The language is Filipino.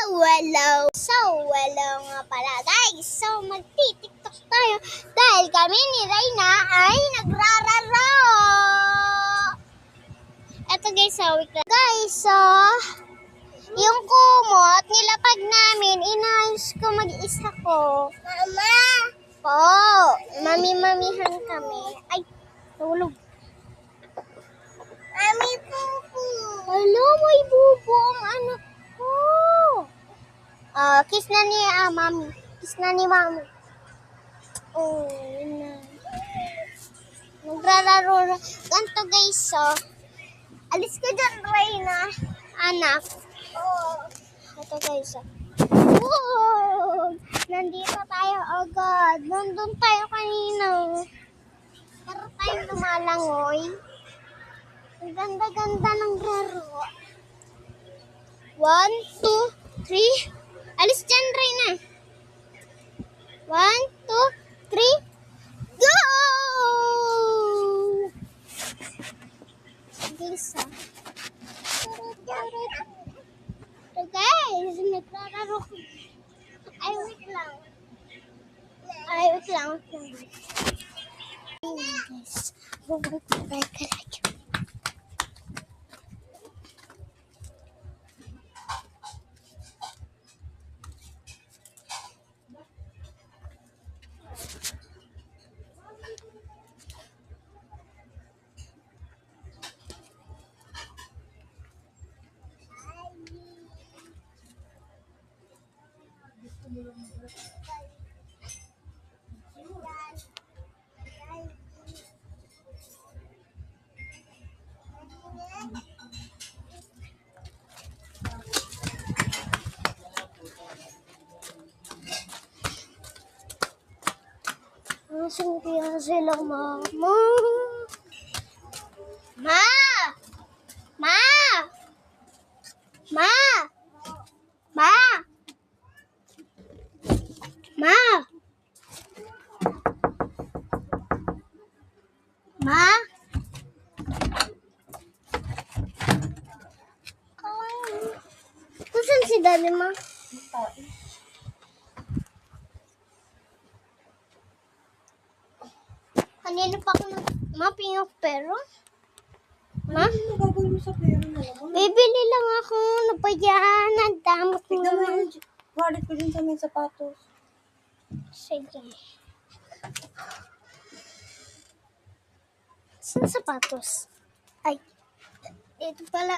hello nga pala guys. So, magti-tiktok tayo dahil kami ni Reyna ay nagrararo. Eto guys, wait lang. Guys, yung kumot, nilapag namin, inayos ko mag-isa ko. Mama! Po, mami-mamihan kami. Ay, tulog. Mami, bubo. Hello, may bubo ang anak ko. Kiss na ni mami. Kiss na ni mami. Oh, yun na. Nagrararo na. Ganto guys, alis ka dyan, Reyna. Anak. Ito guys, Wow! Nandito tayo agad. Nandun tayo kanina. Pero tayo lumalangoy. Ang ganda-ganda ng laro. 1, 2, 3. Alis dyan, Reyna. 1, 2, 3. Go! Guys, So guys, nagrararo ko. Ay, wait lang. Guys, bubalik ka lang. Nasaan kaya sila, mama? Ma! Ma! Ma! Ma! Ma! Ma! Saan si Daddy, ma? Kanina pa ako mapingok pero? Ma? Ano gagawin mo sa pera na naman? Bibili lang ako. Ano ba yan? Ang damot mo Tignan mo naman. yung wallet ko din sa may sapatos. Sige. Saan sapatos? Ay, ito pala.